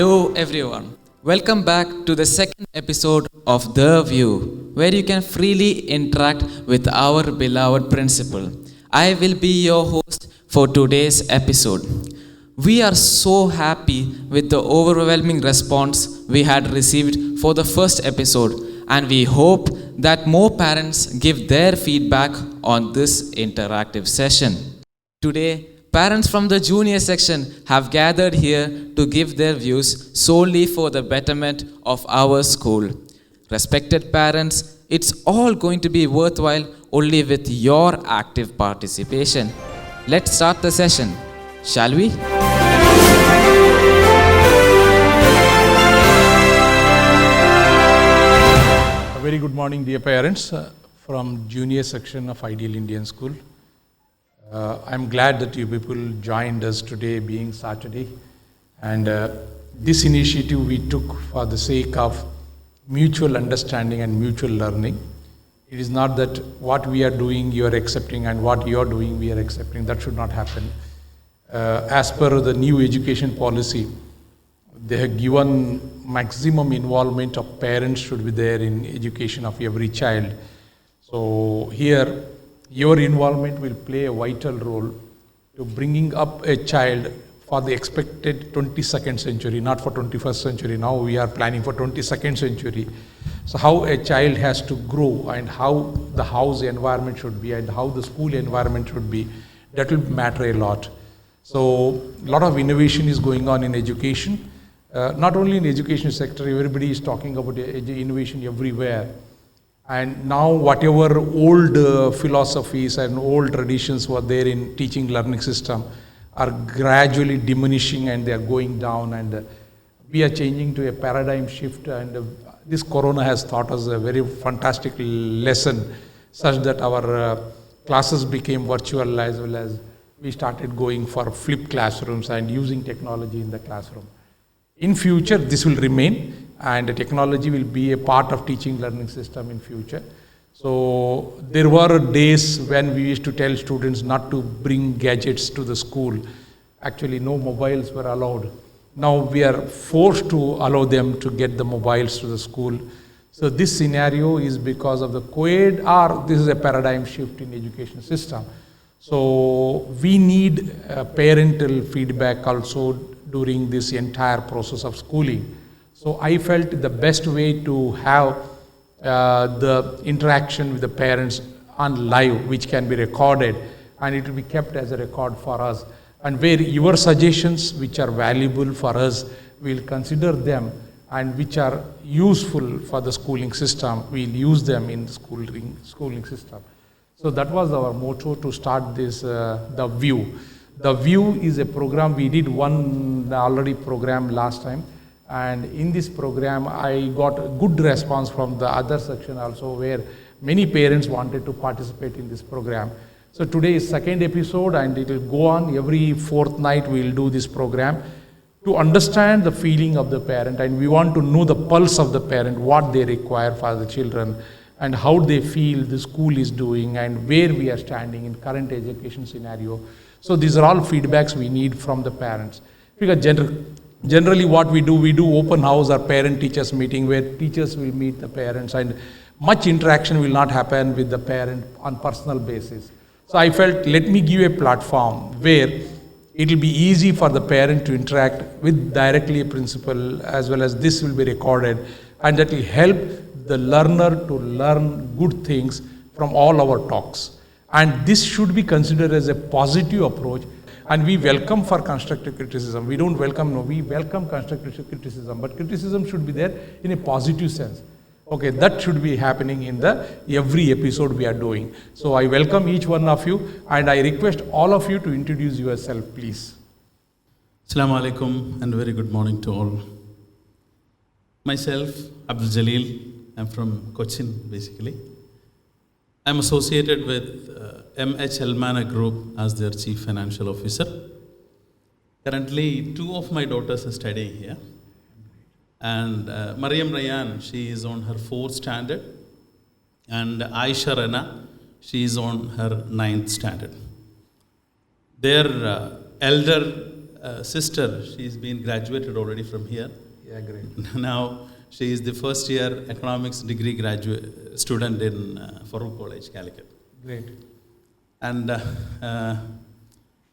Hello everyone. Welcome back to the second episode of The View, where you can freely interact with our beloved principal. I will be your host for today's episode. We are so happy with the overwhelming response we had received for the first episode, and we hope that more parents give their feedback on this interactive session. Today, parents from the junior section have gathered here to give their views solely for the betterment of our school. Respected parents, it's all going to be worthwhile only with your active participation. Let's start the session, shall we? A very good morning, dear parents, from junior section of Ideal Indian School. I'm glad that you people joined us today, being Saturday. And this initiative we took for the sake of mutual understanding and mutual learning. It is not that what we are doing you are accepting and what you are doing we are accepting. That should not happen. As per the new education policy, they have given maximum involvement of parents should be there in education of every child. So here, your involvement will play a vital role to bringing up a child for the expected 22nd century, not for 21st century. Now we are planning for 22nd century. So how a child has to grow and how the house environment should be and how the school environment should be, that will matter a lot. So a lot of innovation is going on in education. Not only in the education sector, everybody is talking about innovation everywhere. And now whatever old philosophies and old traditions were there in teaching learning system are gradually diminishing and they are going down, and we are changing to a paradigm shift, and this corona has taught us a very fantastic lesson such that our classes became virtual as well as we started going for flipped classrooms and using technology in the classroom. In future, this will remain, and the technology will be a part of teaching learning system in future. So there were days when we used to tell students not to bring gadgets to the school. Actually, no mobiles were allowed. Now we are forced to allow them to get the mobiles to the school. So this scenario is because of the co-ed, or this is a paradigm shift in education system. So we need parental feedback also during this entire process of schooling. So I felt the best way to have the interaction with the parents on live, which can be recorded, and it will be kept as a record for us. And where your suggestions, which are valuable for us, we'll consider them, and which are useful for the schooling system, we'll use them in the schooling system. So that was our motto to start this, The View. The View is a program, we did one already program last time. And in this program, I got a good response from the other section also, where many parents wanted to participate in this program. So today is second episode, and it will go on every fourth night. We will do this program to understand the feeling of the parent, and we want to know the pulse of the parent, what they require for the children, and how they feel the school is doing, and where we are standing in current education scenario. So these are all feedbacks we need from the parents. Because generally what we do open house or parent-teachers meeting, where teachers will meet the parents, and much interaction will not happen with the parent on personal basis. So I felt, let me give a platform where it will be easy for the parent to interact with directly a principal, as well as this will be recorded, and that will help the learner to learn good things from all our talks. And this should be considered as a positive approach. And we welcome for constructive criticism. We don't welcome, no, we welcome constructive criticism. But criticism should be there in a positive sense. Okay, that should be happening in the every episode we are doing. So I welcome each one of you, and I request all of you to introduce yourself, please. Assalamu alaikum and very good morning to all. Myself, Abdul Jalil. I'm from Cochin, basically. I'm associated with MH Elmana Group as their Chief Financial Officer. Currently, two of my daughters are studying here. And Mariam Rayan, she is on her 4th standard. And Aisha Rana, she is on her 9th standard. Their elder sister, she's been graduated already from here. Yeah, great. Now she is the first year economics degree graduate student in Farouk College, Calicut. Great. And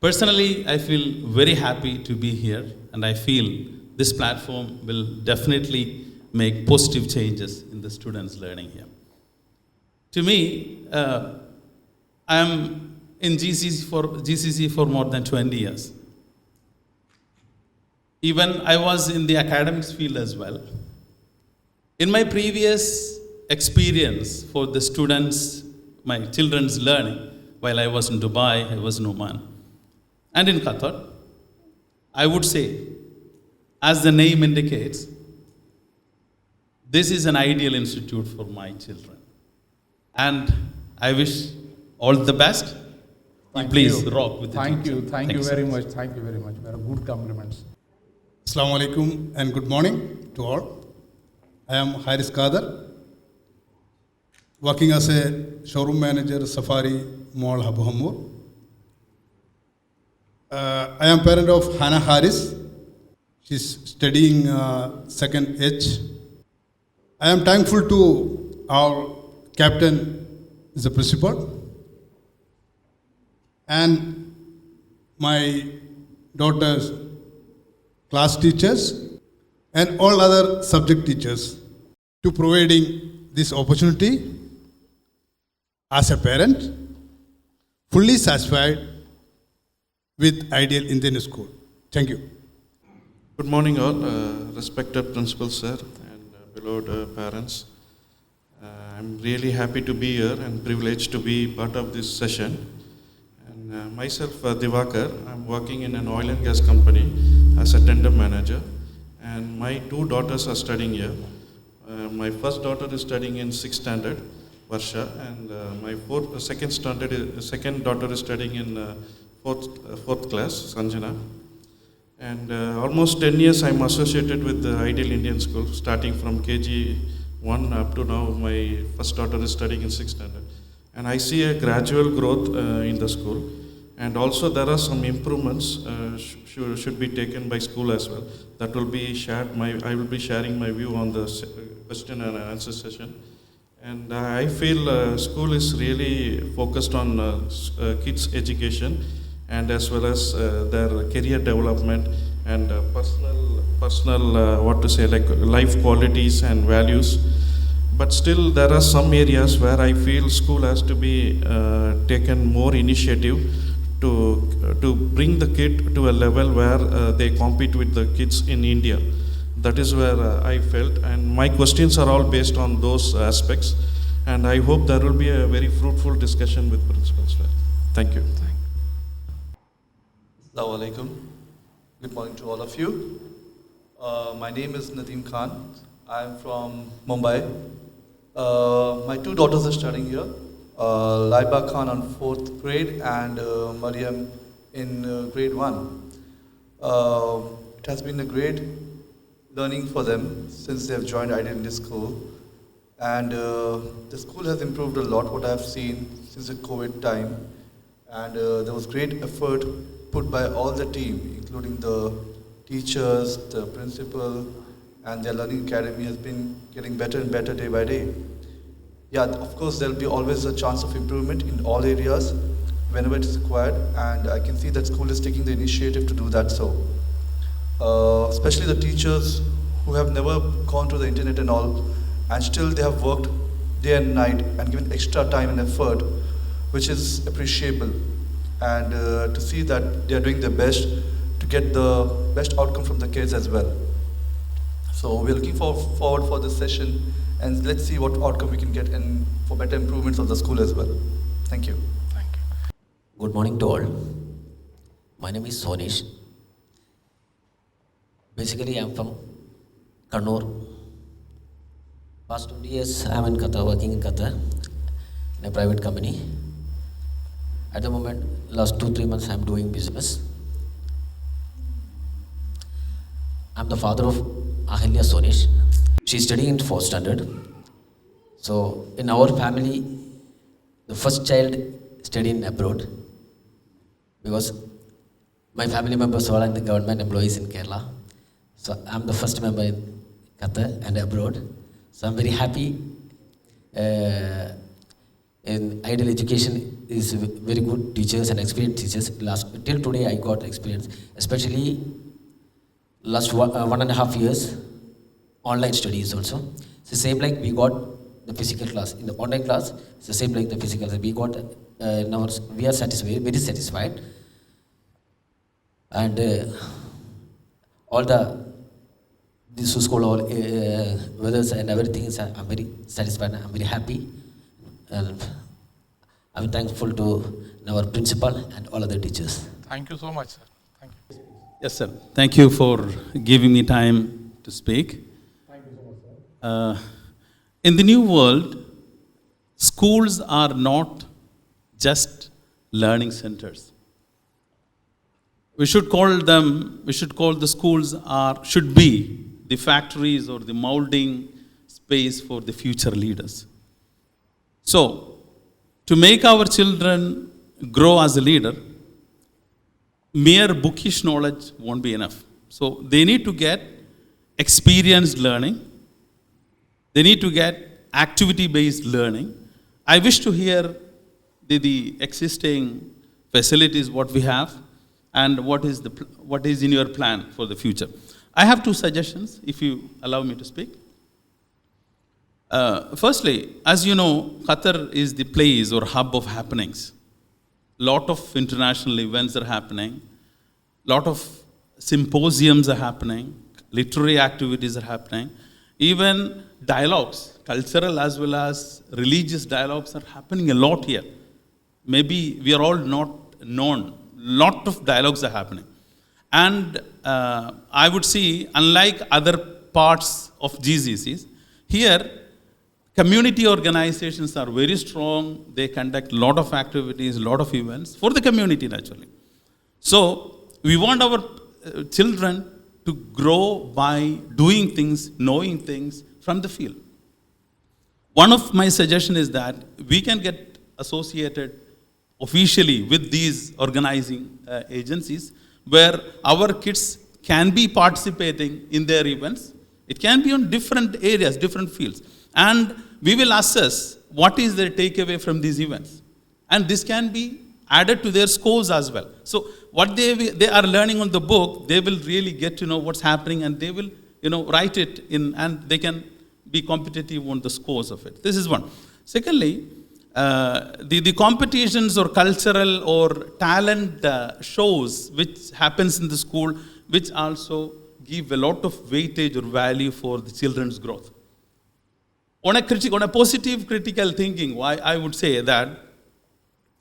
personally, I feel very happy to be here, and I feel this platform will definitely make positive changes in the students' learning here. To me, I am in GCC for more than 20 years. Even I was in the academics field as well. In my previous experience for the students, my children's learning, while I was in Dubai, I was in Oman, and in Qatar, I would say, as the name indicates, this is an ideal institute for my children. And I wish all the best. Please rock with the Thank team. you. Thank you Thanks. very much. Thank you very much. Very good compliments. Assalamu alaikum and good morning to all. I am Haris Kader, working as a showroom manager, Safari Mall, Abu Hamur. I am parent of Hannah Haris. She's studying second H. I am thankful to our captain, the principal, and my daughter's class teachers and all other subject teachers to providing this opportunity as a parent, fully satisfied with Ideal Indian School. Thank you. Good morning all, respected principal sir and beloved parents. I'm really happy to be here and privileged to be part of this session. And myself, Divakar, I'm working in an oil and gas company as a tender manager. And my two daughters are studying here. My first daughter is studying in 6th standard, Varsha, and my second daughter is studying in fourth class, Sanjana. And almost 10 years I'm associated with the Ideal Indian School, starting from KG 1 up to now. My first daughter is studying in 6th standard. And I see a gradual growth in the school. And also there are some improvements should be taken by school as well. That will be shared. I will be sharing my view on the question and answer session. And I feel school is really focused on kids' education and as well as their career development and personal like life qualities and values. But still there are some areas where I feel school has to be taken more initiative to bring the kid to a level where they compete with the kids in India. That is where I felt, and my questions are all based on those aspects, and I hope there will be a very fruitful discussion with principals. Thank you. Assalamu alaikum. Good morning to all of you. My name is Nadeem Khan. I am from Mumbai. My two daughters are studying here. Laiba Khan on 4th grade and Mariam in grade 1. It has been a great learning for them since they have joined Ideal Indian School. And the school has improved a lot, what I have seen since the COVID time. And there was great effort put by all the team, including the teachers, the principal, and their learning academy has been getting better and better day by day. Yeah, of course, there will be always a chance of improvement in all areas whenever it is required, and I can see that school is taking the initiative to do that so. Especially the teachers who have never gone to the internet and all, and still they have worked day and night and given extra time and effort, which is appreciable. And to see that they are doing their best to get the best outcome from the kids as well. So we're looking forward for this session, and let's see what outcome we can get and for better improvements of the school as well. Thank you. Good morning to all. My name is Sonish. Basically, I am from Kannur. Past 20 years, I am in Qatar, working in Qatar, in a private company. At the moment, last 2-3 months, I am doing business. I am the father of Ahilya Sonish. She is studying in 4th standard. So, in our family, the first child studied in abroad because My family members all are in the government employees in Kerala. So I'm the first member in Qatar and abroad. So I'm very happy. In Ideal Education is very good teachers and experienced teachers. Till today I got experience, especially last 1.5 years online studies also. It's the same like we got the physical class. In the online class, it's the same like the physical class. We got we are satisfied, very satisfied. And all this school, all weathers and everything is, I'm very satisfied. I'm very happy, and I'm thankful to our principal and all other teachers. Thank you so much, sir. Thank you. Yes, sir. Thank you for giving me time to speak. Thank you so much, sir. In the new world, schools are not just learning centers. We should call the schools should be the factories or the molding space for the future leaders. So, to make our children grow as a leader, mere bookish knowledge won't be enough. So, they need to get experienced learning. They need to get activity-based learning. I wish to hear the existing facilities, what we have, and what is in your plan for the future. I have 2 suggestions, if you allow me to speak. Firstly, as you know, Qatar is the place or hub of happenings. Lot of international events are happening. Lot of symposiums are happening. Literary activities are happening. Even dialogues, cultural as well as religious dialogues are happening a lot here. Maybe we are all not known. Lot of dialogues are happening. And I would see, unlike other parts of GCCs, here community organizations are very strong. They conduct a lot of activities, a lot of events for the community naturally. So we want our children to grow by doing things, knowing things from the field. One of my suggestions is that we can get associated officially with these organizing agencies where our kids can be participating in their events. It can be on different areas, different fields. And we will assess what is their takeaway from these events. And this can be added to their scores as well. So what they are learning on the book, they will really get to know what's happening, and they will write it in, and they can be competitive on the scores of it. This is one. Secondly, the competitions or cultural or talent shows which happens in the school, which also give a lot of weightage or value for the children's growth. On a positive critical thinking, I would say that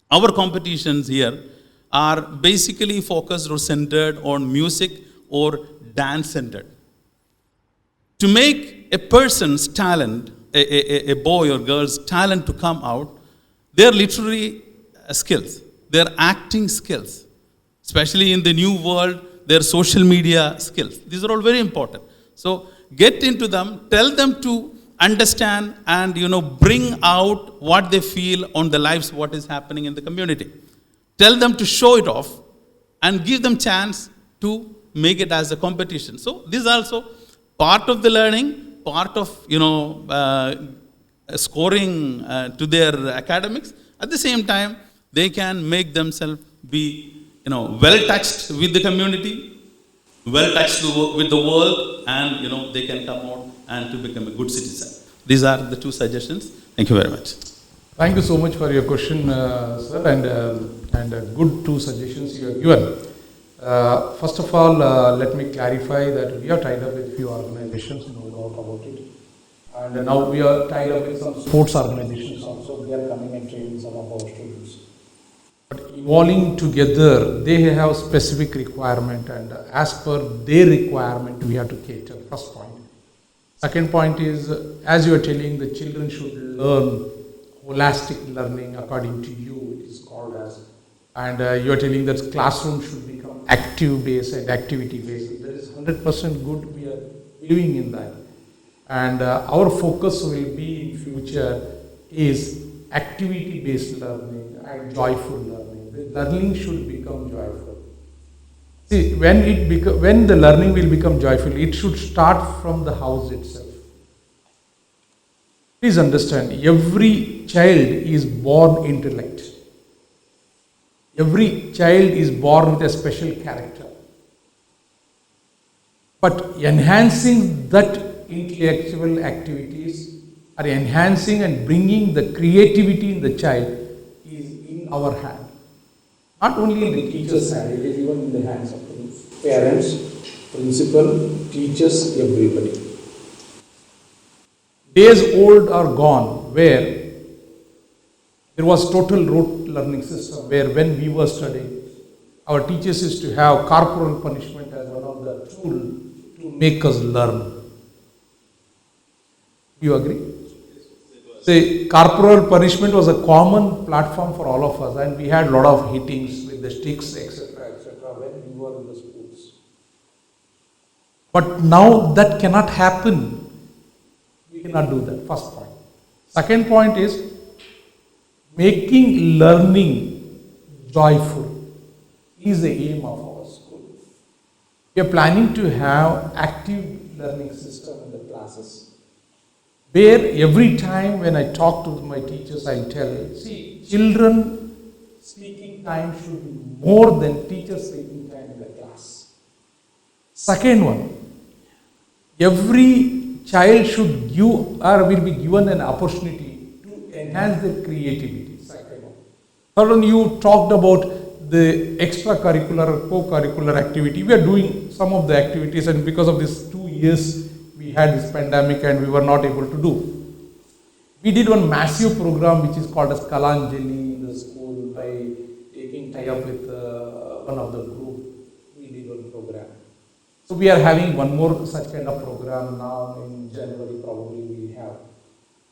our competitions here are basically focused or centered on music or dance centered. To make a person's talent, a boy or girl's talent to come out, their literary skills, their acting skills, especially in the new world, their social media skills. These are all very important. So get into them, tell them to understand and bring out what they feel on the lives, what is happening in the community. Tell them to show it off and give them chance to make it as a competition. So this is also part of the learning, part of scoring to their academics. At the same time, they can make themselves be well touched with the community, well touched with the world, and they can come out and to become a good citizen. These are the 2 suggestions. Thank you very much. Thank you so much for your question, sir, and good 2 suggestions you have given. First of all, let me clarify that we are tied up with few organizations, no doubt about it. And now we are tied up with some sports organizations also. They are coming and training some of our students. But evolving together, they have specific requirement, and as per their requirement, we have to cater. First point. Second point is, as you are telling, the children should learn holistic learning according to you, it is called as. And you are telling that classroom should become active-based and activity-based. That is 100% good. We are believing in that. And our focus will be in future is activity-based learning and joyful learning. The learning should become joyful. See, when the learning will become joyful, it should start from the house itself. Please understand, every child is born intellect. Every child is born with a special character. But enhancing that intellectual activities or enhancing and bringing the creativity in the child is in our hand. Not only in the teacher's hand, it is even in the hands of the parents, principal, teachers, everybody. Days old are gone where there was total rote learning system where when we were studying, our teachers used to have corporal punishment as one of the tools to make us learn. You agree? Say, corporal punishment was a common platform for all of us, and we had a lot of hittings with the sticks, etc., when we were in the schools. But now that cannot happen. We cannot do that, first point. Second point is making learning joyful is the aim of our school. We are planning to have active learning system in the classes, where every time when I talk to my teachers, I tell, see, children speaking time should be more than teachers speaking time in the class. Second one, every child should give or will be given an opportunity to enhance their creativity. Second one. Third one, you talked about the extracurricular, co-curricular activity. We are doing some of the activities, and because of these 2 years, we had this pandemic and we were not able to do. We did one massive program which is called as Kalanjali in the school by taking tie-up with one of the group. We did one program. So we are having one more such kind of program now in January, probably we have.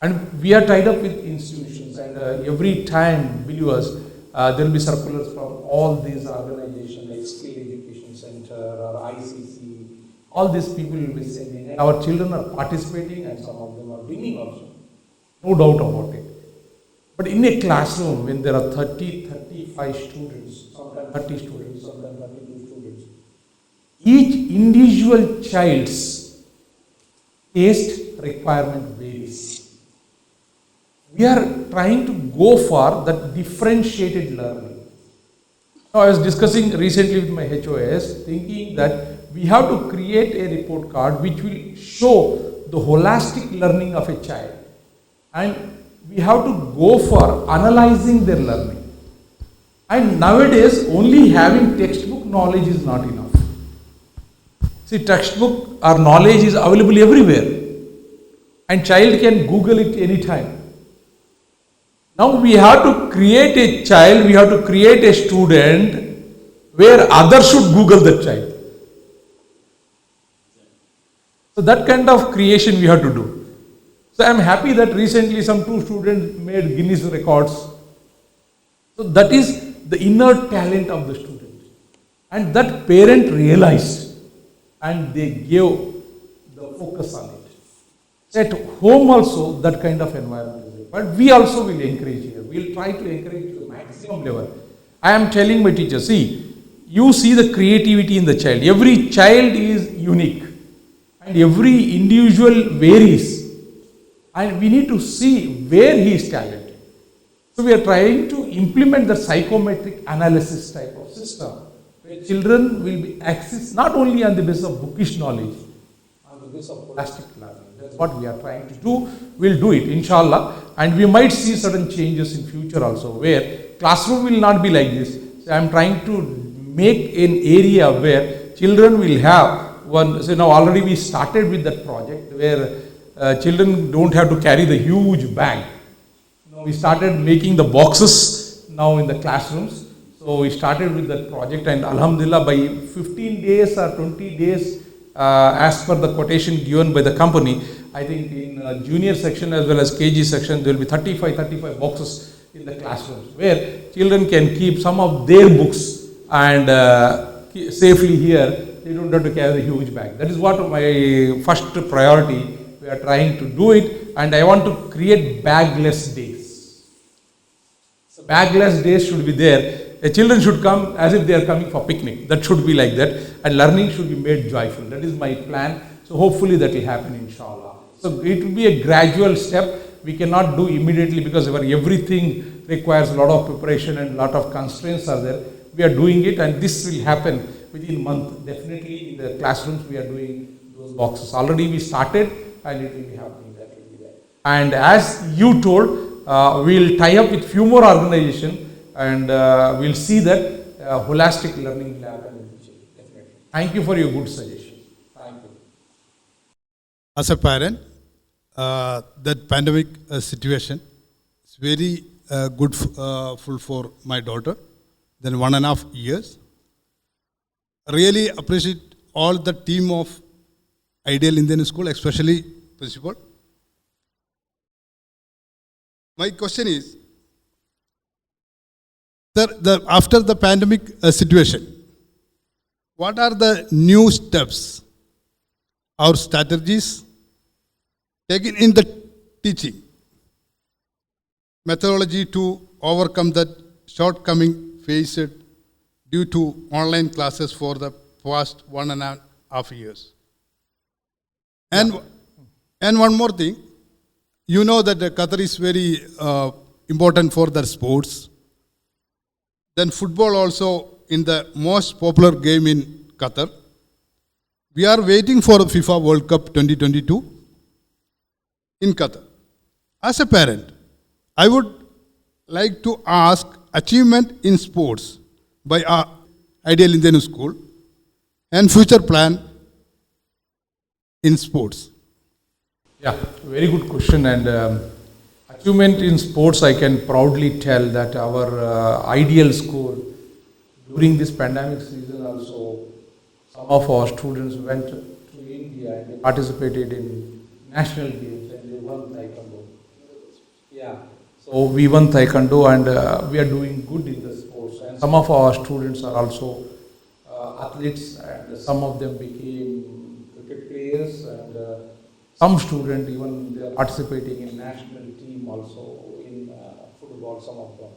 And we are tied up with institutions, and every time, believe us, there will be circulars from all these organizations like Skill Education Center or ICC. All these people will be sending. Our children are participating and some of them are winning also. No doubt about it. But in a classroom, when there are 30, 35 students, sometimes 30 students, sometimes 32 students, each individual child's taste requirement varies. We are trying to go for that differentiated learning. Now, I was discussing recently with my HOS, thinking that we have to create a report card which will show the holistic learning of a child. And we have to go for analyzing their learning. And nowadays, only having textbook knowledge is not enough. See, textbook or knowledge is available everywhere. And child can Google it anytime. Now we have to create a child, we have to create a student where others should Google that child. So that kind of creation we have to do. So I am happy that recently some 2 students made Guinness records. So that is the inner talent of the student. And that parent realized and they gave the focus on it. At home also that kind of environment is required. But we also will encourage here. We will try to encourage to the maximum level. I am telling my teachers, see, you see the creativity in the child. Every child is unique. And every individual varies. And we need to see where he is talented. So we are trying to implement the psychometric analysis type of system, where children will be accessed not only on the basis of bookish knowledge, on the basis of holistic learning. That's what we are trying to do. We'll do it, inshallah. And we might see certain changes in future also, where classroom will not be like this. So I am trying to make an area where children will have one. So now already we started with that project where children don't have to carry the huge bag. We started making the boxes now in the classrooms. So we started with that project, and alhamdulillah by 15 days or 20 days as per the quotation given by the company, I think in junior section as well as KG section there will be 35 boxes in the classrooms where children can keep some of their books and safely here. They don't have to carry the huge bag. That is what my first priority. We are trying to do it, and I want to create bagless days. So bagless days should be there. children should come as if they are coming for picnic. That should be like that. And learning should be made joyful. That is my plan. So hopefully that will happen, inshallah. So it will be a gradual step. We cannot do immediately because everything requires a lot of preparation and a lot of constraints are there. We are doing it, and this will happen within a month. Definitely in the classrooms we are doing those boxes. Already we started, and it will be happening. That will be there. And as you told, we'll tie up with few more organizations, and we'll see that holistic learning will happen in the future. Definitely. Thank you for your good suggestion. Thank you. As a parent, that pandemic situation is very good full for my daughter. Then 1.5 years. Really appreciate all the team of Ideal Indian School, especially principal. My question is, sir, after the pandemic situation, what are the new steps or strategies taken in the teaching methodology to overcome that shortcoming faced due to online classes for the past 1.5 years? And one more thing, you know that Qatar is very important for the sports. Then football also in the most popular game in Qatar. We are waiting for the FIFA World Cup 2022 in Qatar. As a parent, I would like to ask achievement in sports by our Ideal Indian School and future plan in sports. Yeah, very good question. And achievement in sports, I can proudly tell that our Ideal School, during this pandemic season also, some of our students went to India and they participated in national games and they won Taekwondo. Yeah, so we won Taekwondo, and we are doing good in the sports. And some of our students are also athletes, and some of them became cricket players, and some students even they are participating in national team also in football, some of them.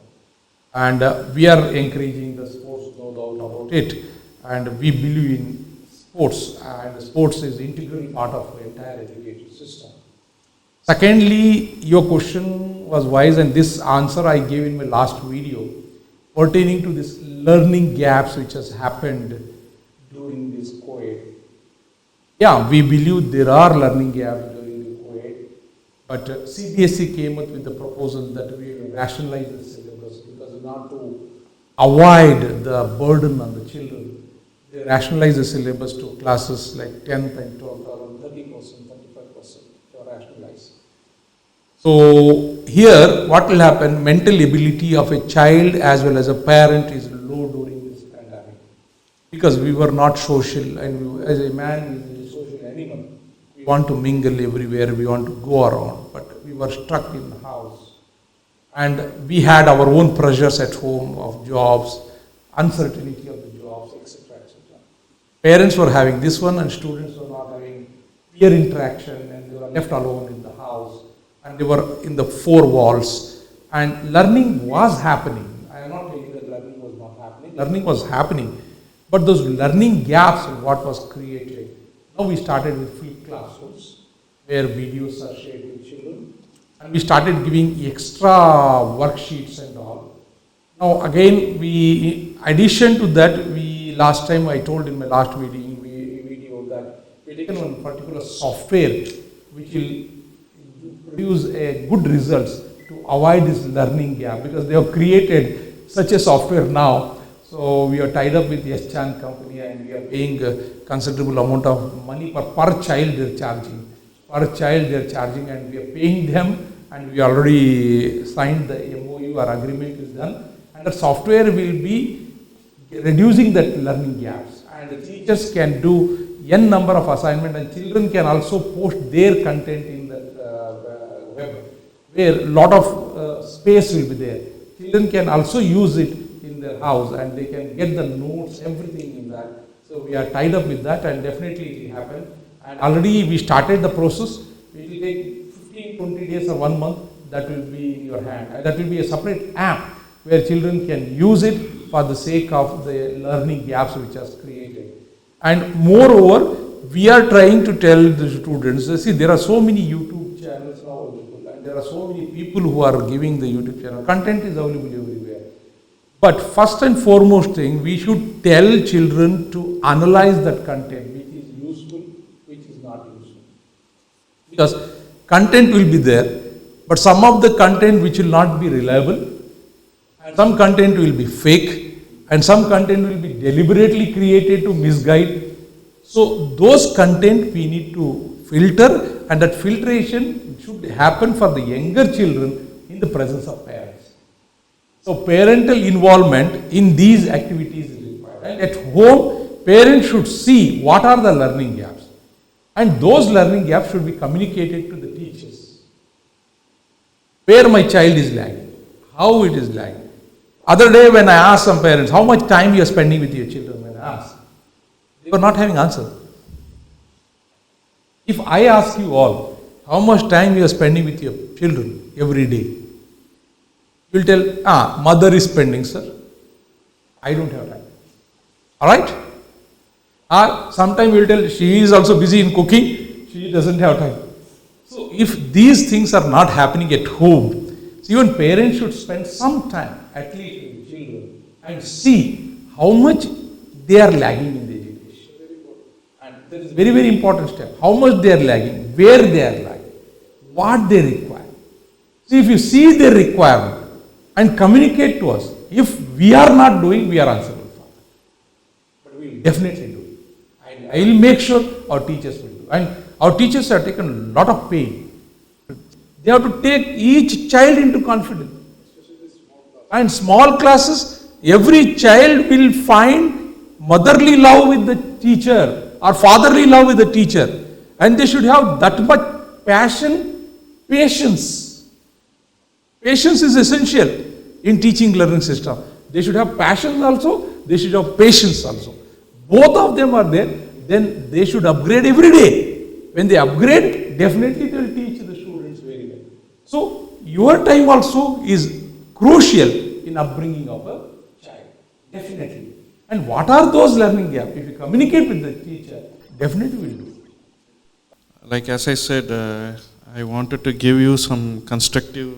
And we are encouraging the sports, no doubt about it. And we believe in sports, and sports is integral part of the entire education system. Secondly, your question was wise, and this answer I gave in my last video pertaining to this learning gaps which has happened during this COVID. Yeah, we believe there are learning gaps during the COVID, but CBSE came up with the proposal that we rationalize the syllabus because we want to avoid the burden on the children. They rationalize the syllabus to classes like 10th and 12th, around 30%, 35% to rationalize. So here, what will happen, mental ability of a child as well as a parent is low during this pandemic. Because we were not social, and we, as a man is a social animal, we want to mingle everywhere, we want to go around, but we were stuck in the house. And we had our own pressures at home of jobs, uncertainty of the jobs, etc., etc. Parents were having this one, and students were not having peer interaction, and they were left alone in the house, and they were in the four walls. And learning was happening. I am not saying that learning was not happening. Learning was happening, but those learning gaps in what was created. Now we started with flipped classrooms, where videos are shared with children, and we started giving extra worksheets and all. Now again, we, addition to that, we last time I told in my last video that we taken one particular software which will produce a good results to avoid this learning gap, because they have created such a software now. So we are tied up with Yes-Chan company, and we are paying a considerable amount of money per child they are charging. Per child they are charging, and we are paying them, and we already signed the MOU, our agreement is done. And the software will be reducing that learning gaps. And the teachers can do n number of assignment, and children can also post their content in the web, where a lot of space will be there. Children can also use it in their house, and they can get the notes, everything in that. So we are tied up with that, and definitely it will happen. And already we started the process. It will take 15-20 days or 1 month. That will be in your hand. And that will be a separate app where children can use it for the sake of the learning gaps which are created. And moreover, we are trying to tell the students, see, there are so many YouTube channels now available, and there are so many people who are giving the YouTube channel. Content is available everywhere. But first and foremost thing, we should tell children to analyze that content, which is useful, which is not useful. Because content will be there, but some of the content which will not be reliable, and some content will be fake, and some content will be deliberately created to misguide. So those content we need to filter, and that filtration should happen for the younger children in the presence of parents. So parental involvement in these activities is required. And at home, parents should see what are the learning gaps. And those learning gaps should be communicated to the teachers. Where my child is lagging, how it is lagging. Other day when I asked some parents, how much time you are spending with your children, when I asked, they were not having answer. If I ask you all, how much time you are spending with your children every day, you will tell, mother is spending, sir. I don't have time. Alright? Or sometime you will tell, she is also busy in cooking, she doesn't have time. So if these things are not happening at home, so even parents should spend some time, at least with the children, and see how much they are lagging in the education. And that is very, very important step. How much they are lagging, where they are lagging, what they require. See, if you see their requirement and communicate to us, if we are not doing, we are answerable for that. But we will definitely do it. And I will make sure our teachers will do. And our teachers have taken a lot of pain. They have to take each child into confidence. And small classes, every child will find motherly love with the teacher or fatherly love with the teacher. And they should have that much passion, patience. Patience is essential in teaching learning system. They should have passion also, they should have patience also. Both of them are there, then they should upgrade every day. When they upgrade, definitely they will teach the students very well. So, your time also is crucial in upbringing of a child. Definitely. And what are those learning gaps? If you communicate with the teacher, definitely will do. Like as I said, I wanted to give you some constructive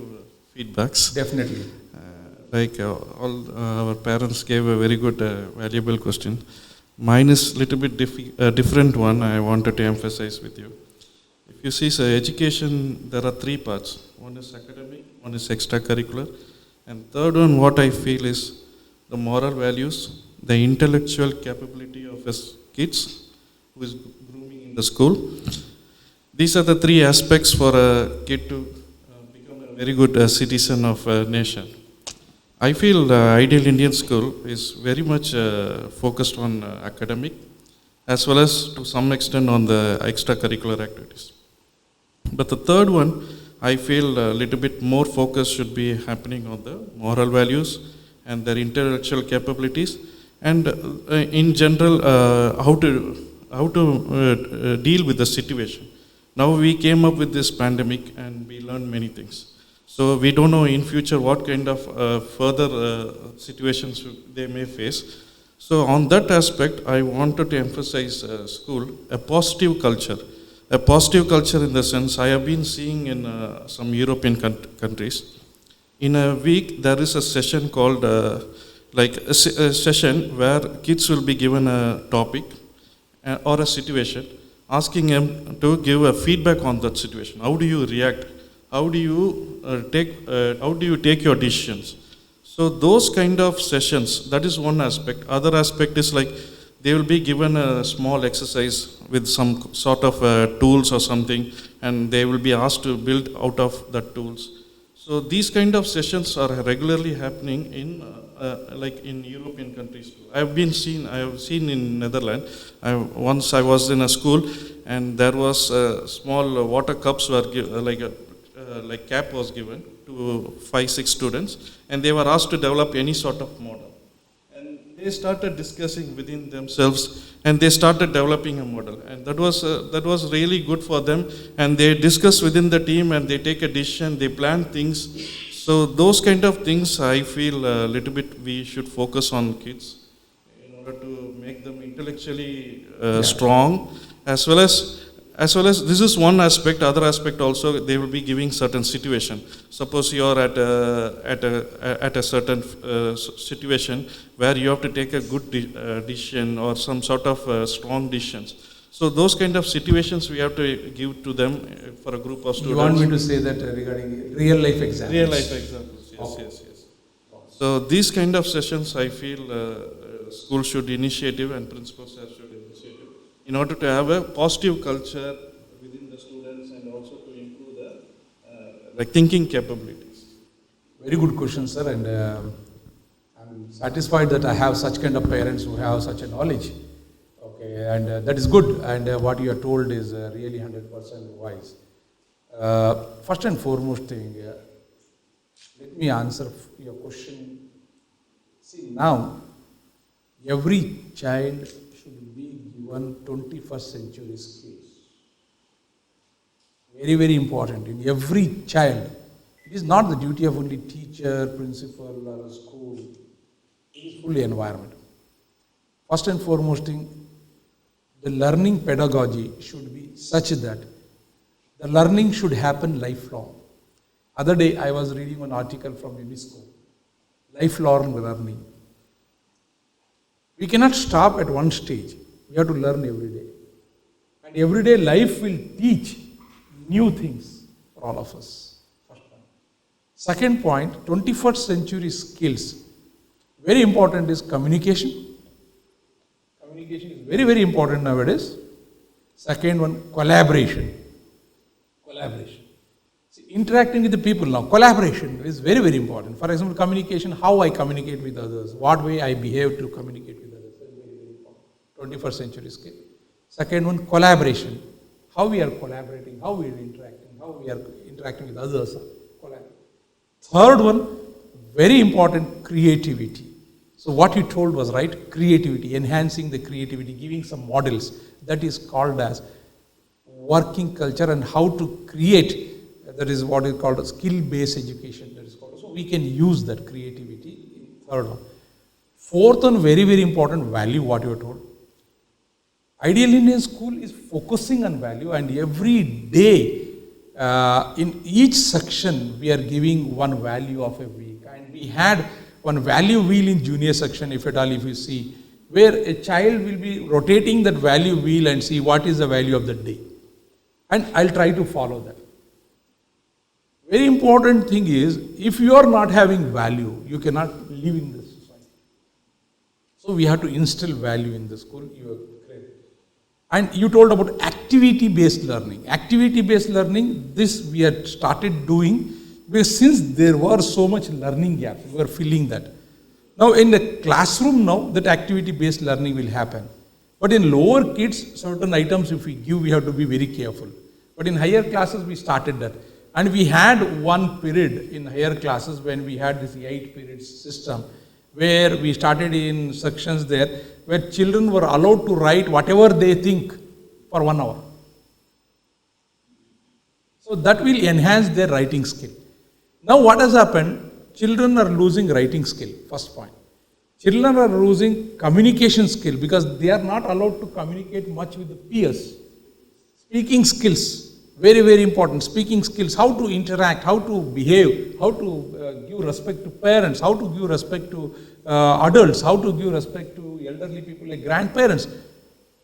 feedbacks. Definitely. All our parents gave a very good, valuable question. Mine is a little bit different one I wanted to emphasize with you. If you see, so education, there are three parts. One is academic, one is extracurricular, and third one, what I feel is the moral values, the intellectual capability of us kids who is grooming in the school. These are the three aspects for a kid to become a very good citizen of a nation. I feel the Ideal Indian School is very much focused on academic as well as to some extent on the extracurricular activities. But the third one, I feel a little bit more focus should be happening on the moral values and their intellectual capabilities and in general how to deal with the situation. Now we came up with this pandemic and we learned many things. So we don't know in future what kind of further situations they may face. So on that aspect, I wanted to emphasize school, a positive culture. A positive culture in the sense I have been seeing in some European countries. In a week, there is a session called a session where kids will be given a topic or a situation, asking them to give a feedback on that situation. How do you react? How do you take your decisions? So those kind of sessions, that is one aspect. Other aspect is like they will be given a small exercise with some sort of tools or something, and they will be asked to build out of that tools. So these kind of sessions are regularly happening in like in European countries. I have seen in Netherlands. Once I was in a school, and there was small water cups were like cap was given to 5-6 students, and they were asked to develop any sort of model. And they started discussing within themselves, and they started developing a model, and that was really good for them. And they discuss within the team, and they take a decision, they plan things. So those kind of things, I feel a little bit we should focus on kids in order to make them intellectually strong, as well as this is one aspect. Other aspect also, they will be giving certain situation. Suppose you are at a certain situation where you have to take a good decision or some sort of strong decisions. So those kind of situations we have to give to them for a group of students. You want me to say that regarding real life examples? Real life examples, yes. So these kind of sessions, I feel school should initiative and principals should initiative in order to have a positive culture within the students and also to improve the thinking capabilities. Very good question, sir, and I'm satisfied that I have such kind of parents who have such a knowledge. Okay, and that is good, and what you are told is really 100% wise. First and foremost thing, let me answer your question. See, now, every child should be given 21st century skills. Very, very important. In every child, it is not the duty of only teacher, principal, or a school. It is fully environment. First and foremost thing, the learning pedagogy should be such that the learning should happen lifelong. Other day, I was reading one article from UNESCO, lifelong learning. We cannot stop at one stage. We have to learn every day. And every day life will teach new things for all of us. First point. Second point, 21st century skills. Very important is communication. Communication is very, very important nowadays. Second one, collaboration. See, interacting with the people now, collaboration is very, very important. For example, communication, how I communicate with others, what way I behave to communicate with others, very, very, very important. 21st century skill. Second one, collaboration. How we are collaborating, how we are interacting with others. Third one, very important, creativity. So what you told was right, creativity, enhancing the creativity, giving some models. That is called as working culture and how to create, that is what is called a skill-based education. That is called. So we can use that creativity in third one. Fourth one, very, very important, value, what you are told. Ideal Indian School is focusing on value, and every day in each section we are giving one value of a week. And we had one value wheel in junior section, if at all, if you see, where a child will be rotating that value wheel and see what is the value of the day. And I'll try to follow that. Very important thing is, if you are not having value, you cannot live in this society. So we have to instill value in the school. You are correct. And you told about activity-based learning. Activity-based learning, this we had started doing because since there were so much learning gaps, we were filling that. Now in the classroom now, that activity-based learning will happen. But in lower kids, certain items if we give, we have to be very careful. But in higher classes, we started that. And we had one period in higher classes when we had this 8 periods system, where we started in sections there, where children were allowed to write whatever they think for 1 hour. So that will enhance their writing skill. Now what has happened? Children are losing writing skill, first point. Children are losing communication skill because they are not allowed to communicate much with the peers. Speaking skills, very, very important. Speaking skills, how to interact, how to behave, how to give respect to parents, how to give respect to adults, how to give respect to elderly people like grandparents.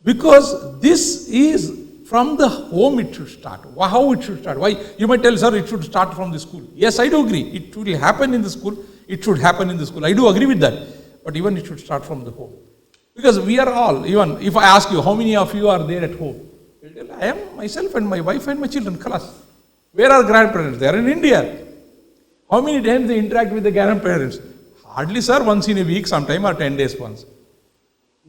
Because this is from the home it should start. How it should start? Why? You might tell, sir, it should start from the school. Yes, I do agree. It will happen in the school. It should happen in the school. I do agree with that. But even it should start from the home. Because we are all, even if I ask you, how many of you are there at home? You'll tell, I am myself and my wife and my children. Khalas. Where are grandparents? They are in India. How many times they interact with the grandparents? Hardly, sir, once in a week, sometime, or 10 days once.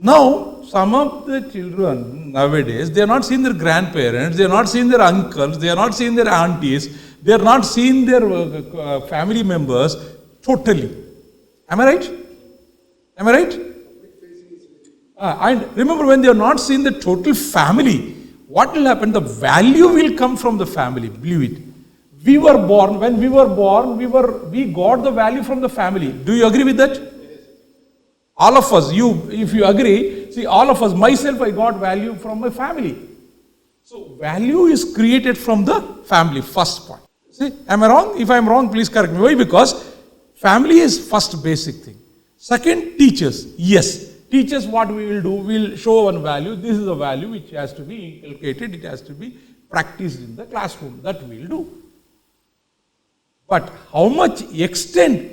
Now, some of the children nowadays, they are not seeing their grandparents, they are not seeing their uncles, they are not seeing their aunties, they are not seeing their family members totally. Am I right? Am I right? And remember, when they are not seeing the total family, what will happen? The value will come from the family, believe it. when we were born, we got the value from the family. Do you agree with that? All of us, if you agree, see, all of us, myself, I got value from my family. So value is created from the family, first point. See, am I wrong? If I am wrong, please correct me. Why? Because family is first basic thing. Second, teachers. Yes, teachers, what we will do, we will show one value. This is a value which has to be inculcated. It has to be practiced in the classroom. That we will do. But how much extent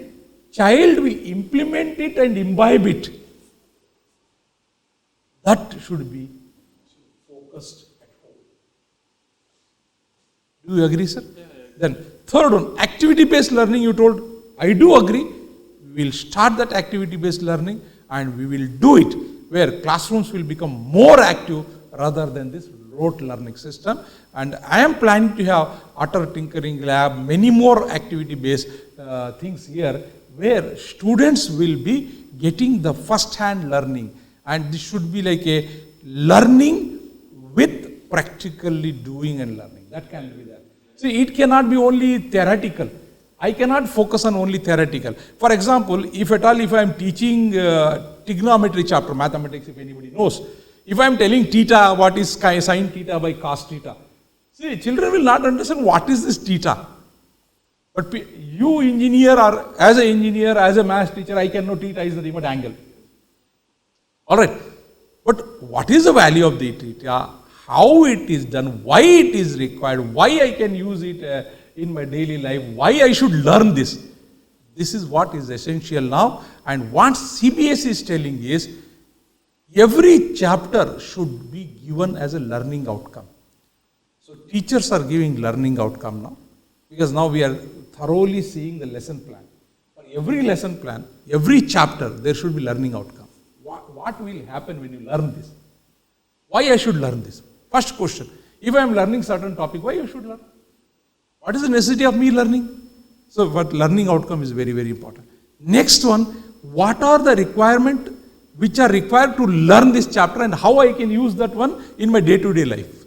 child we implement it and imbibe it, that should be focused at home. Do you agree, sir? Then third one, activity-based learning, you told. I do agree. We will start that activity-based learning and we will do it where classrooms will become more active rather than this rote learning system. And I am planning to have utter tinkering lab, many more activity-based things here where students will be getting the first-hand learning. And this should be like a learning with practically doing and learning. That can be there. See, it cannot be only theoretical. I cannot focus on only theoretical. For example, if I am teaching trigonometry chapter, mathematics, if anybody knows, if I am telling theta, what is sine theta by cos theta, see, children will not understand what is this theta. But you engineer or as an engineer, as a math teacher, I can know theta is the remote angle. Alright. But what is the value of the theta? How it is done? Why it is required? Why I can use it in my daily life? Why I should learn this? This is what is essential now. And what CBSE is telling is, every chapter should be given as a learning outcome. So teachers are giving learning outcome now. Because now we are thoroughly seeing the lesson plan. For every lesson plan, every chapter, there should be learning outcome. What will happen when you learn this? Why I should learn this? First question. If I am learning certain topic, why you should learn? What is the necessity of me learning? So, but learning outcome is very, very important. Next one, what are the requirements which are required to learn this chapter and how I can use that one in my day-to-day life?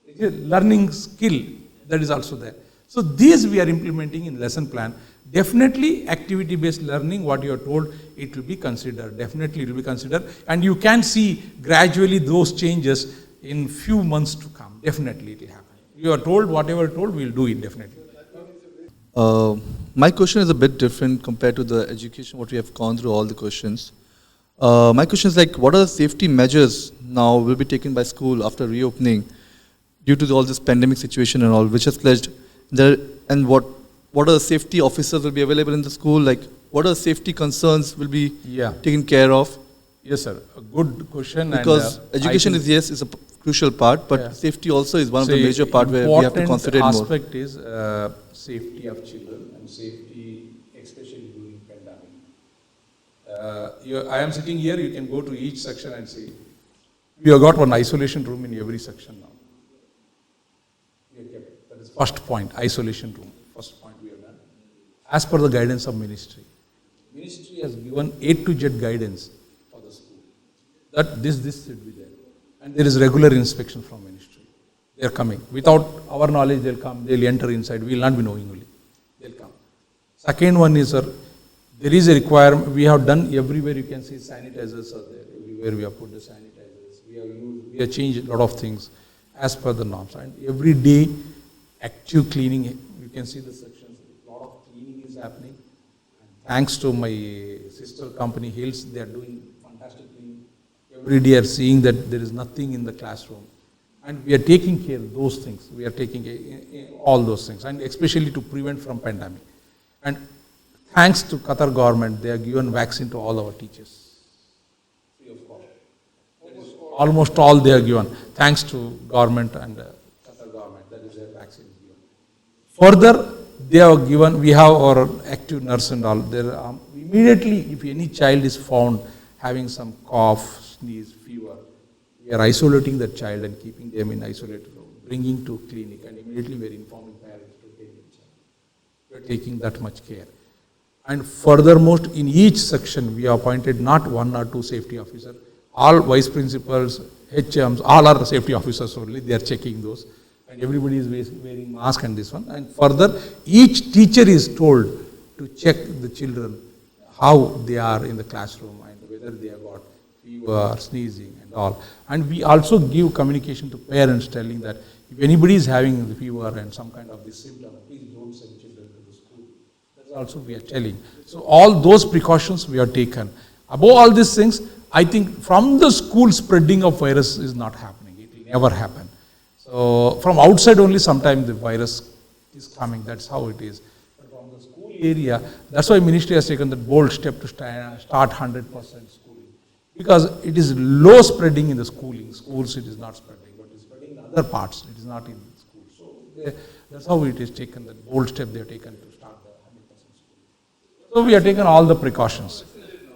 It's a learning skill that is also there. So, these we are implementing in lesson plan. Definitely activity-based learning, what you are told, it will be considered. Definitely it will be considered. And you can see gradually those changes in few months to come. Definitely it will happen. You are told, whatever told, we will do it definitely. My question is a bit different compared to the education, what we have gone through all the questions. My question is like, what are the safety measures now will be taken by school after reopening due to all this pandemic situation and all, which has pledged there, and what are the safety officers will be available in the school? Like, what are the safety concerns will be taken care of? Yes, sir. A good question. Because education is a crucial part, but safety also is one of the major part where we have to concentrate more. Important aspect is safety of children and safety, especially during pandemic. I am sitting here. You can go to each section and see. We have got one isolation room in every section now. That is first point. Isolation room. First point we have done. As per the guidance of ministry. Ministry has given A to Z guidance for the school. That this should be there. And there is regular inspection from ministry. They are coming. Without our knowledge, they'll come. They'll enter inside. We will not be knowing only. They'll come. Second one is, sir, there is a requirement. We have done everywhere. You can see sanitizers are there. Everywhere we have put the sanitizers. We have changed a lot of things as per the norms. And every day, active cleaning. You can see the sections. A lot of cleaning is happening. And thanks to my sister company, Hills, they are doing fantastic cleaning. Every day are seeing that there is nothing in the classroom. And we are taking care of those things. We are taking all those things. And especially to prevent from pandemic. And thanks to Qatar government, they have given vaccine to all our teachers. Free of cost. Almost all they are given. Thanks to government and Qatar government. That is their vaccine is given. Further, they have given, we have our active nurse and all. There immediately, if any child is found having some cough, sneeze, fever, we are isolating that child and keeping them in isolated room, bringing to clinic, and immediately we are informing parents to take the child. We are taking that much care. And furthermost, in each section, we have appointed not one or two safety officers. All vice principals, HMs, all are safety officers only. They are checking those. and everybody is wearing mask and this one. And further, each teacher is told to check the children how they are in the classroom and whether they have got fever, sneezing and all. And we also give communication to parents telling that if anybody is having the fever and some kind of this symptom, please don't send children to the school. That's also we are telling. So all those precautions we have taken. Above all these things, I think from the school spreading of virus is not happening. It will never happen. So from outside only sometimes the virus is coming. That's how it is. But from the school area, that's why ministry has taken that bold step to start 100% schooling. Because it is low spreading in the schooling. Schools it is not spreading, but it is spreading in other parts. It is not in schools. So that's how it is taken, that bold step they have taken to start the 100% schooling. So we have taken all the precautions.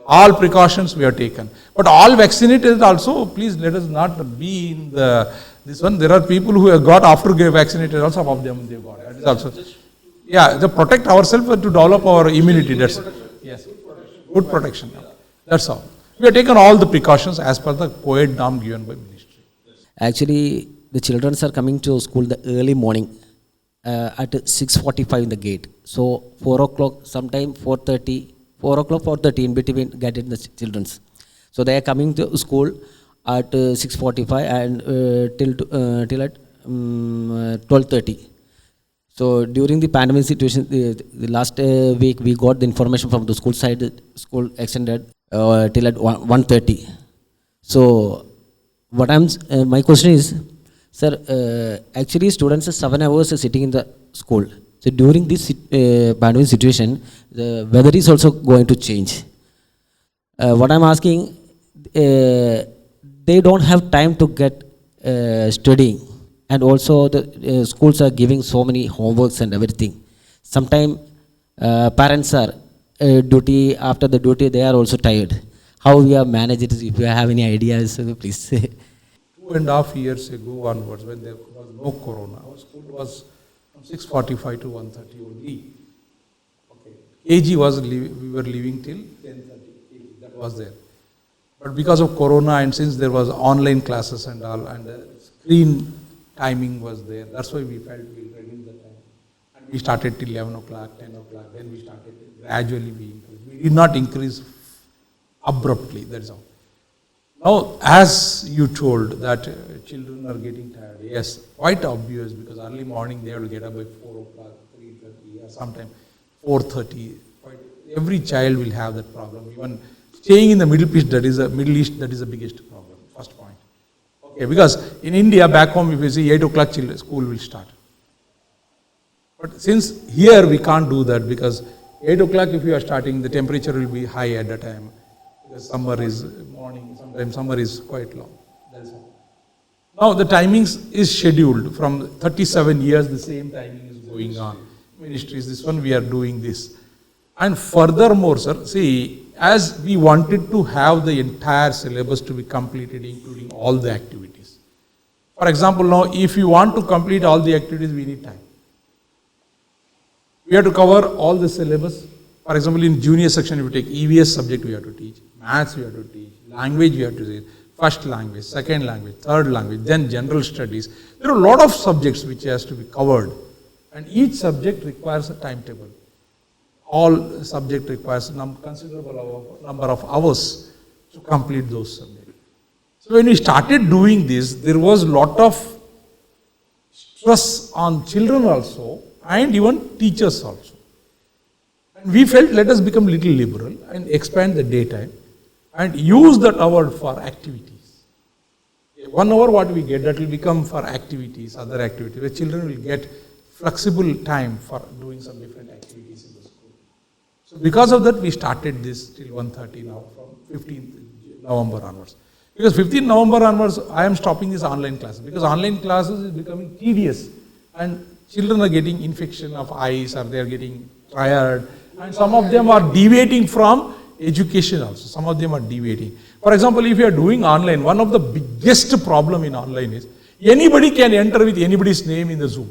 All precautions we have taken. But all vaccinated also, please let us not be in this one. There are people who have got after vaccinated, also some of them they got. That is also, yeah, to protect ourselves and to develop our immunity. That's yes, good protection. That's all. We have taken all the precautions as per the COVID norm given by ministry. Actually, the children are coming to school the early morning at 6:45 in the gate. So 4 o'clock, sometime 4:30, 4 o'clock, 4:30 in between getting the children's. So they are coming to school at 6:45 and till at 12:30. So during the pandemic situation, the last week we got the information from the school side. School extended till at 1:30. So what my question is, sir, actually students are 7 hours sitting in the school. So during this pandemic situation, the weather is also going to change. What I'm asking, they don't have time to get studying, and also the schools are giving so many homeworks and everything. Sometimes parents are duty, after the duty they are also tired. How we have managed it? If you have any ideas, please. 2.5 years ago onwards, when there was no corona, our school was from 6:45 to 1:30 only. Okay. KG was we were leaving till 10:30. That was there. But because of corona and since there was online classes and all, and the screen timing was there, that's why we felt we reduced the time. And we started till 11 o'clock, 10 o'clock. Then we started gradually. We did not increase abruptly. That is all. Now, as you told that children are getting tired, yes, quite obvious, because early morning they have to get up by 4 o'clock, 3:30, or sometimes 4:30. Every child will have that problem. Even staying in the Middle East, that is the biggest problem. First point. Okay, because in India, back home, if you see 8 o'clock, school will start. But since here we can't do that, because 8 o'clock, if you are starting, the temperature will be high at that time. Because summer is morning, sometimes summer is quite long. That is all. Now the timings is scheduled from 37 years, the same timing is going on. Ministries, this one we are doing this. And furthermore, sir, see, as we wanted to have the entire syllabus to be completed, including all the activities. For example, now if you want to complete all the activities, we need time. We have to cover all the syllabus. For example, in junior section, if you take EVS subject, we have to teach. Maths, we have to teach. Language, we have to teach. First language, second language, third language, then general studies. There are a lot of subjects which has to be covered. And each subject requires a timetable. All subject requires a considerable number of hours to complete those subjects. So when we started doing this, there was a lot of stress on children also, and even teachers also. And we felt, let us become little liberal and expand the daytime and use that hour for activities. 1 hour what we get, that will become for activities, other activities, where children will get flexible time for doing some different activities in the school. So because of that, we started this till 1:30 now, from 15th November onwards. Because 15th November onwards, I am stopping this online classes, because online classes is becoming tedious, and children are getting infection of eyes, or they are getting tired, and some of them are deviating from education also. Some of them are deviating. For example, if you are doing online, one of the biggest problem in online is anybody can enter with anybody's name in the Zoom.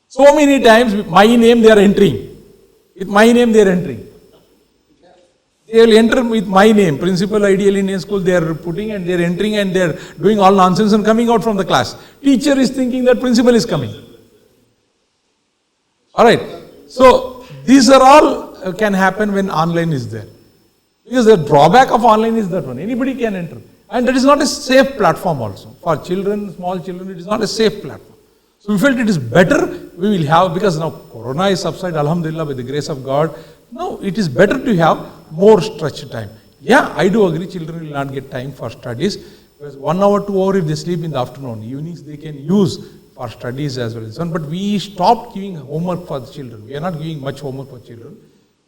So many times, my name they are entering. With my name they are entering. They will enter with my name, Principal Ideal Indian School, they are putting and they are entering and they are doing all nonsense and coming out from the class. Teacher is thinking that principal is coming. Alright, so these are all can happen when online is there. Because the drawback of online is that one, anybody can enter. And that is not a safe platform also. For children, small children, it is not a safe platform. So we felt it is better, we will have, because now Corona is subsided, Alhamdulillah, by the grace of God. Now it is better to have more stretched time. Yeah, I do agree children will not get time for studies. Because 1 hour, 2 hours if they sleep in the afternoon, evenings they can use for studies as well as so on. But we stopped giving homework for the children. We are not giving much homework for children.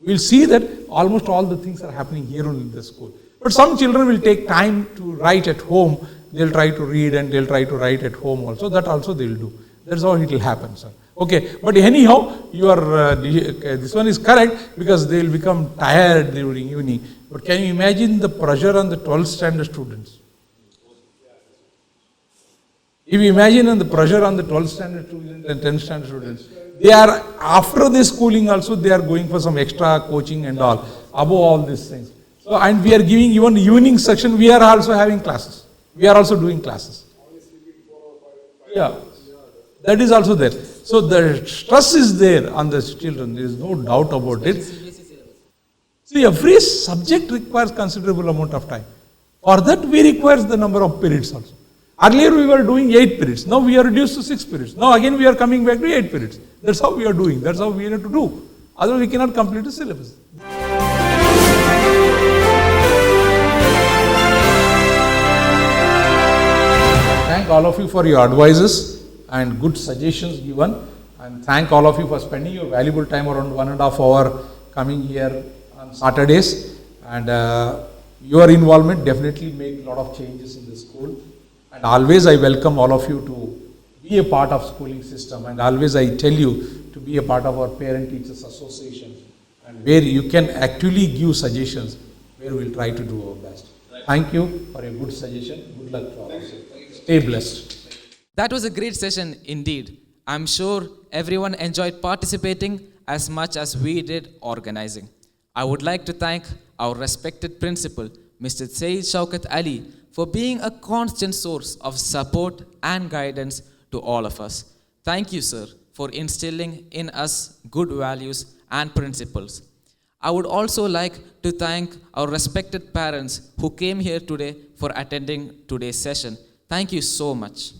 We will see that almost all the things are happening here in the school. But some children will take time to write at home. They'll try to read and they'll try to write at home also. That also they will do. That's how it will happen, sir. Okay, but anyhow, this one is correct because they will become tired during evening. But can you imagine the pressure on the 12th standard students? If you imagine on the pressure on the 12th standard students and 10th standard students, they are, after the schooling also, they are going for some extra coaching and all, above all these things. So, and we are giving even evening section, we are also having classes. We are also doing classes. Yeah, that is also there. So the stress is there on the children, there is no doubt about it. See, every subject requires considerable amount of time. For that, we require the number of periods also. Earlier we were doing 8 periods, now we are reduced to 6 periods. Now again we are coming back to 8 periods. That's how we are doing, that's how we need to do. Otherwise we cannot complete the syllabus. Thank all of you for your advices and good suggestions given, and thank all of you for spending your valuable time around 1.5 hours coming here on Saturdays, and your involvement definitely make a lot of changes in the school, and always I welcome all of you to be a part of schooling system, and always I tell you to be a part of our parent teachers association, and where you can actually give suggestions where we will try to do our best. Thank you for a good suggestion. Good luck to all of you. Stay blessed. That was a great session indeed. I'm sure everyone enjoyed participating as much as we did organizing. I would like to thank our respected principal, Mr. Saeed Shaukat Ali, for being a constant source of support and guidance to all of us. Thank you, sir, for instilling in us good values and principles. I would also like to thank our respected parents who came here today for attending today's session. Thank you so much.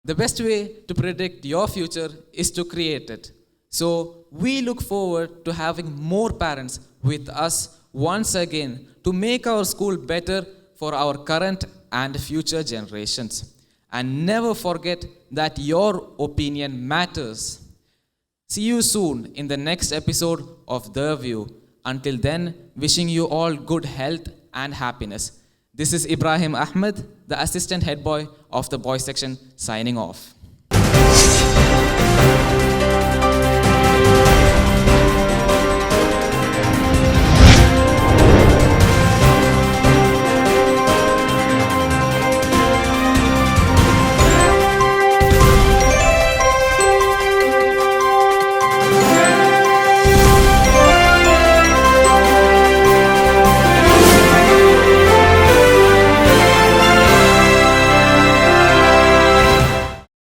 The best way to predict your future is to create it. So we look forward to having more parents with us once again to make our school better for our current and future generations. And never forget that your opinion matters. See you soon in the next episode of The View. Until then, wishing you all good health and happiness. This is Ibrahim Ahmed, the assistant head boy of the boys section, signing off.